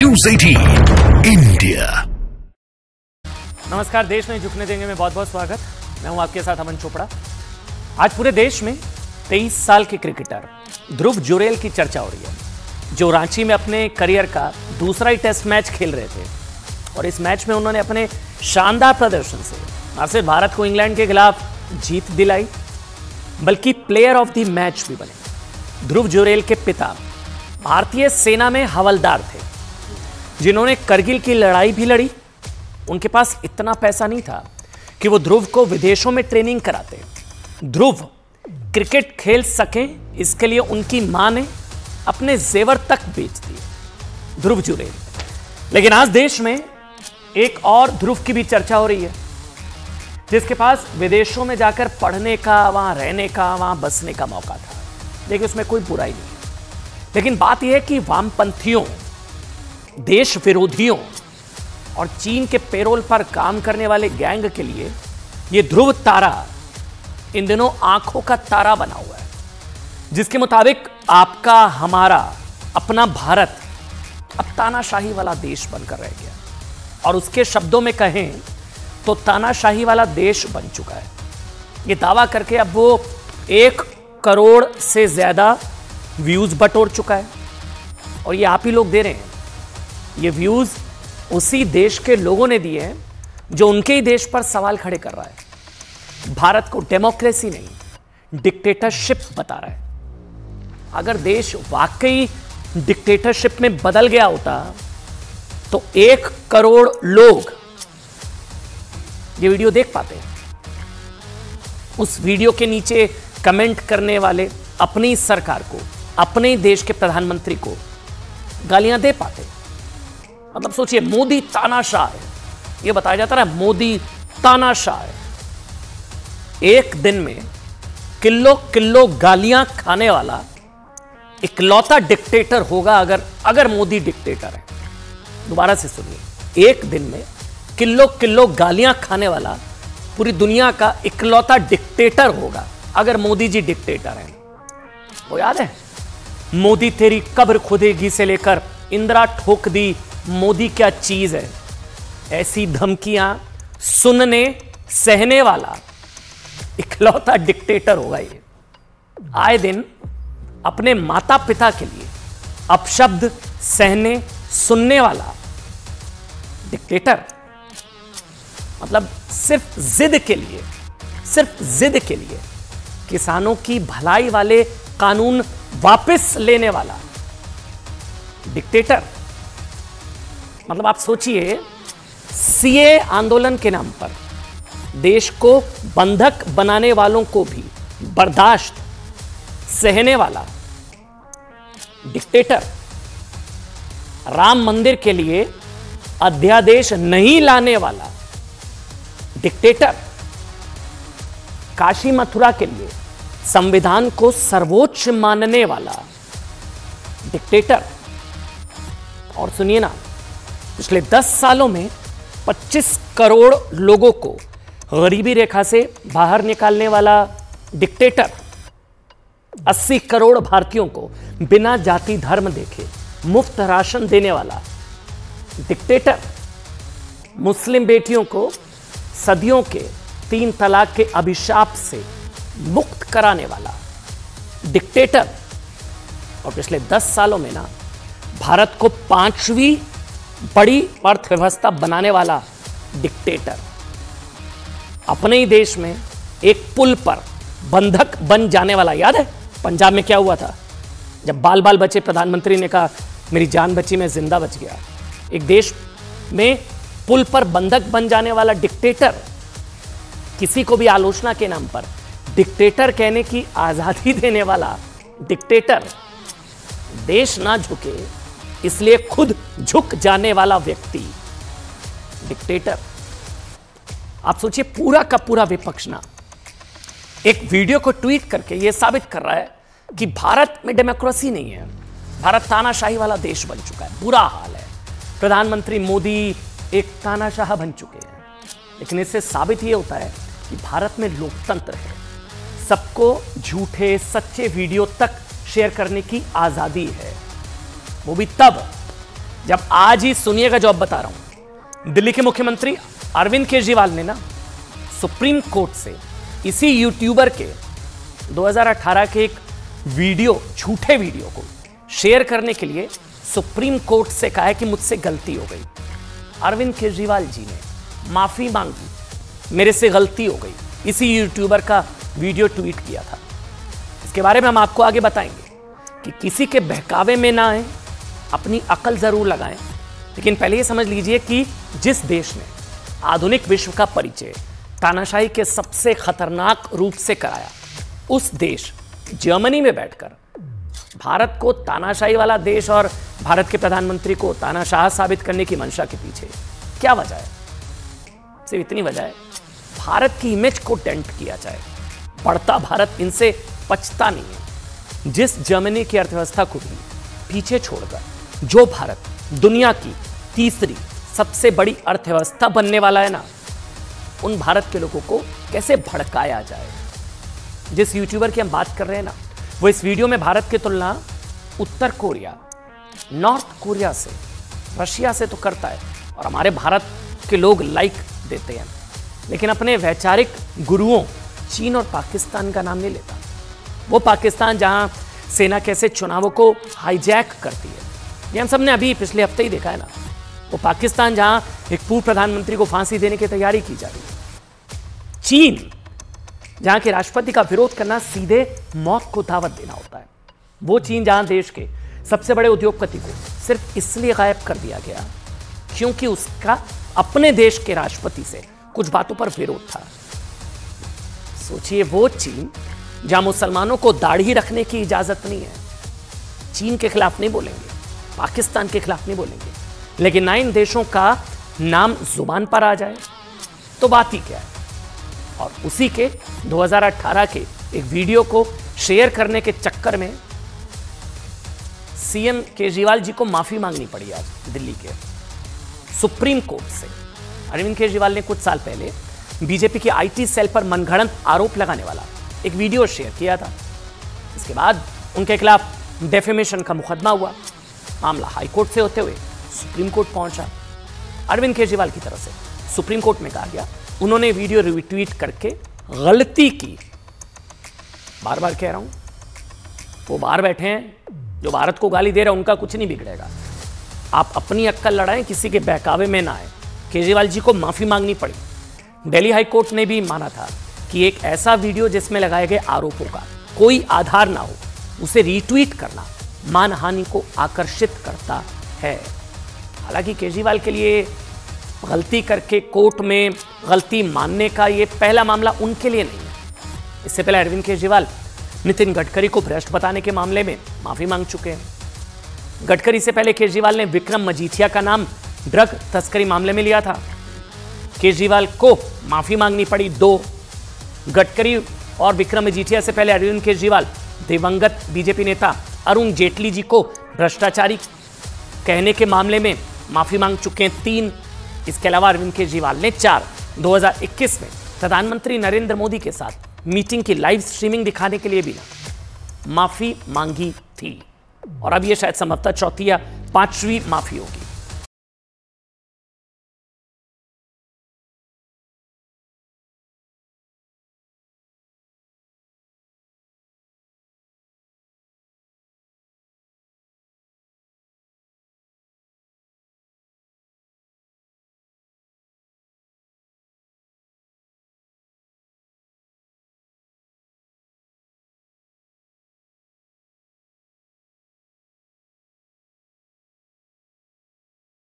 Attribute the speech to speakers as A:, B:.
A: News 18 India.
B: नमस्कार, देश नहीं झुकने देंगे में बहुत बहुत स्वागत। मैं हूं आपके साथ अमन चोपड़ा। आज पूरे देश में 23 साल के क्रिकेटर ध्रुव जुरेल की चर्चा हो रही है, जो रांची में अपने करियर का दूसरा ही टेस्ट मैच खेल रहे थे और इस मैच में उन्होंने अपने शानदार प्रदर्शन से न सिर्फ भारत को इंग्लैंड के खिलाफ जीत दिलाई बल्कि प्लेयर ऑफ द मैच भी बने। ध्रुव जुरेल के पिता भारतीय सेना में हवलदार थे, जिन्होंने करगिल की लड़ाई भी लड़ी। उनके पास इतना पैसा नहीं था कि वो ध्रुव को विदेशों में ट्रेनिंग कराते। ध्रुव क्रिकेट खेल सकें, इसके लिए उनकी मां ने अपने जेवर तक बेच दिए। ध्रुव जुरेल। लेकिन आज देश में एक और ध्रुव की भी चर्चा हो रही है, जिसके पास विदेशों में जाकर पढ़ने का, वहां रहने का, वहां बसने का मौका था। लेकिन उसमें कोई बुराई नहीं। लेकिन बात यह है कि वामपंथियों, देश विरोधियों और चीन के पेरोल पर काम करने वाले गैंग के लिए यह ध्रुव तारा इन दिनों आंखों का तारा बना हुआ है, जिसके मुताबिक आपका, हमारा, अपना भारत अब तानाशाही वाला देश बनकर रह गया। और उसके शब्दों में कहें तो तानाशाही वाला देश बन चुका है। यह दावा करके अब वो 1 करोड़ से ज्यादा व्यूज बटोर चुका है और ये आप ही लोग दे रहे हैं। ये व्यूज उसी देश के लोगों ने दिए हैं जो उनके ही देश पर सवाल खड़े कर रहा है। भारत को डेमोक्रेसी नहीं, डिक्टेटरशिप बता रहा है। अगर देश वाकई डिक्टेटरशिप में बदल गया होता तो 1 करोड़ लोग ये वीडियो देख पाते हैं। उस वीडियो के नीचे कमेंट करने वाले अपनी सरकार को, अपने देश के प्रधानमंत्री को गालियां दे पाते। मतलब सोचिए, मोदी तानाशाह है, यह बताया जाता है मोदी तानाशाह है। एक दिन में किलो किलो गालियां खाने वाला इकलौता डिक्टेटर होगा अगर मोदी डिक्टेटर है। दोबारा से सुनिए, एक दिन में किलो किलो गालियां खाने वाला पूरी दुनिया का इकलौता डिक्टेटर होगा अगर मोदी जी डिक्टेटर हैं। वो याद है, मोदी तेरी कब्र खुदेगी से लेकर इंदिरा ठोक दी, मोदी क्या चीज है, ऐसी धमकियां सुनने सहने वाला इकलौता डिक्टेटर होगा ये। आए दिन अपने माता पिता के लिए अपशब्द सहने सुनने वाला डिक्टेटर। मतलब सिर्फ जिद के लिए किसानों की भलाई वाले कानून वापस लेने वाला डिक्टेटर। मतलब आप सोचिए, सीए आंदोलन के नाम पर देश को बंधक बनाने वालों को भी बर्दाश्त सहने वाला डिक्टेटर। राम मंदिर के लिए अध्यादेश नहीं लाने वाला डिक्टेटर। काशी मथुरा के लिए संविधान को सर्वोच्च मानने वाला डिक्टेटर। और सुनिए ना, पिछले 10 सालों में 25 करोड़ लोगों को गरीबी रेखा से बाहर निकालने वाला डिक्टेटर। 80 करोड़ भारतीयों को बिना जाति धर्म देखे मुफ्त राशन देने वाला डिक्टेटर। मुस्लिम बेटियों को सदियों के 3 तलाक के अभिशाप से मुक्त कराने वाला डिक्टेटर। और पिछले 10 सालों में ना भारत को 5वीं बड़ी अर्थव्यवस्था बनाने वाला डिक्टेटर। अपने ही देश में एक पुल पर बंधक बन जाने वाला। याद है पंजाब में क्या हुआ था, जब बाल बाल बचे, प्रधानमंत्री ने कहा मेरी जान बची, मैं जिंदा बच गया। एक देश में पुल पर बंधक बन जाने वाला डिक्टेटर। किसी को भी आलोचना के नाम पर डिक्टेटर कहने की आजादी देने वाला डिक्टेटर। देश ना झुके इसलिए खुद झुक जाने वाला व्यक्ति डिक्टेटर। आप सोचिए, पूरा का पूरा विपक्ष ना एक वीडियो को ट्वीट करके यह साबित कर रहा है कि भारत में डेमोक्रेसी नहीं है, भारत तानाशाही वाला देश बन चुका है, बुरा हाल है, प्रधानमंत्री मोदी एक तानाशाह बन चुके हैं। लेकिन इससे साबित यह होता है कि भारत में लोकतंत्र है, सबको झूठे सच्चे वीडियो तक शेयर करने की आजादी है। वो भी तब जब आज ही सुनिएगा जो अब बता रहा हूं। दिल्ली के मुख्यमंत्री अरविंद केजरीवाल ने ना सुप्रीम कोर्ट से इसी यूट्यूबर के 2018 के एक वीडियो, झूठे वीडियो को शेयर करने के लिए सुप्रीम कोर्ट से कहा है कि मुझसे गलती हो गई। अरविंद केजरीवाल जी ने माफी मांगी, मेरे से गलती हो गई, इसी यूट्यूबर का वीडियो ट्वीट किया था। इसके बारे में हम आपको आगे बताएंगे कि किसी के बहकावे में ना आए, अपनी अकल जरूर लगाएं। लेकिन पहले ये समझ लीजिए कि जिस देश ने आधुनिक विश्व का परिचय तानाशाही के सबसे खतरनाक रूप से कराया, उस देश जर्मनी में बैठकर भारत को तानाशाही वाला देश और भारत के प्रधानमंत्री को तानाशाह साबित करने की मंशा के पीछे क्या वजह है? सिर्फ इतनी वजह है, भारत की इमेज को डेंट किया जाए। बढ़ता भारत इनसे पछता नहीं है। जिस जर्मनी की अर्थव्यवस्था को भी पीछे छोड़कर जो भारत दुनिया की तीसरी सबसे बड़ी अर्थव्यवस्था बनने वाला है ना, उन भारत के लोगों को कैसे भड़काया जाए। जिस यूट्यूबर की हम बात कर रहे हैं ना, वो इस वीडियो में भारत की तुलना उत्तर कोरिया, नॉर्थ कोरिया से, रशिया से तो करता है और हमारे भारत के लोग लाइक देते हैं, लेकिन अपने वैचारिक गुरुओं चीन और पाकिस्तान का नाम नहीं लेता। वो पाकिस्तान जहां सेना कैसे चुनावों को हाईजैक करती है, ये हम सबने अभी पिछले हफ्ते ही देखा है ना। वो पाकिस्तान जहां एक पूर्व प्रधानमंत्री को फांसी देने की तैयारी की जा रही है। चीन जहां के राष्ट्रपति का विरोध करना सीधे मौत को दावत देना होता है। वो चीन जहां देश के सबसे बड़े उद्योगपति को सिर्फ इसलिए गायब कर दिया गया क्योंकि उसका अपने देश के राष्ट्रपति से कुछ बातों पर विरोध था। सोचिए, वो चीन जहां मुसलमानों को दाढ़ी रखने की इजाजत नहीं है, चीन के खिलाफ नहीं बोलेंगे, पाकिस्तान के खिलाफ नहीं बोलेंगे, लेकिन ना इन देशों का नाम जुबान पर आ जाए तो बात ही क्या है। और उसी के 2018 के एक वीडियो को शेयर करने के चक्कर में सीएम केजरीवाल जी को माफी मांगनी पड़ी आज दिल्ली के सुप्रीम कोर्ट से। अरविंद केजरीवाल ने कुछ साल पहले बीजेपी की आईटी सेल पर मनगढ़ंत आरोप लगाने वाला एक वीडियो शेयर किया था। इसके बाद उनके खिलाफ डेफेमेशन का मुकदमा हुआ। मामला हाईकोर्ट से होते हुए सुप्रीम कोर्ट पहुंचा। अरविंद केजरीवाल की तरफ से सुप्रीम कोर्ट में कहा गया, उन्होंने वीडियो रिट्वीट करके गलती की। बार बार कह रहा हूं, वो बाहर बैठे हैं, जो भारत को गाली दे रहा है उनका कुछ नहीं बिगड़ेगा। आप अपनी अक्कल लड़ाएं, किसी के बहकावे में ना आए। केजरीवाल जी को माफी मांगनी पड़ी। दिल्ली हाईकोर्ट ने भी माना था कि एक ऐसा वीडियो जिसमें लगाए गए आरोपों का कोई आधार ना हो, उसे रीट्वीट करना मानहानि को आकर्षित करता है। हालांकि केजरीवाल के लिए गलती करके कोर्ट में गलती मानने का ये पहला मामला उनके लिए नहीं है। इससे पहले अरविंद केजरीवाल नितिन गडकरी को भ्रष्ट बताने के मामले में माफी मांग चुके हैं। गडकरी से पहले केजरीवाल ने विक्रम मजीठिया का नाम ड्रग तस्करी मामले में लिया था। केजरीवाल को माफी मांगनी पड़ी 2। गडकरी और विक्रम मजीठिया से पहले अरविंद केजरीवाल दिवंगत बीजेपी नेता अरुण जेटली जी को भ्रष्टाचारी कहने के मामले में माफी मांग चुके हैं 3। इसके अलावा अरविंद केजरीवाल ने 4 2021 में प्रधानमंत्री नरेंद्र मोदी के साथ मीटिंग की लाइव स्ट्रीमिंग दिखाने के लिए भी माफी मांगी थी। और अब यह शायद संभवतः 4वीं या 5वीं माफी होगी।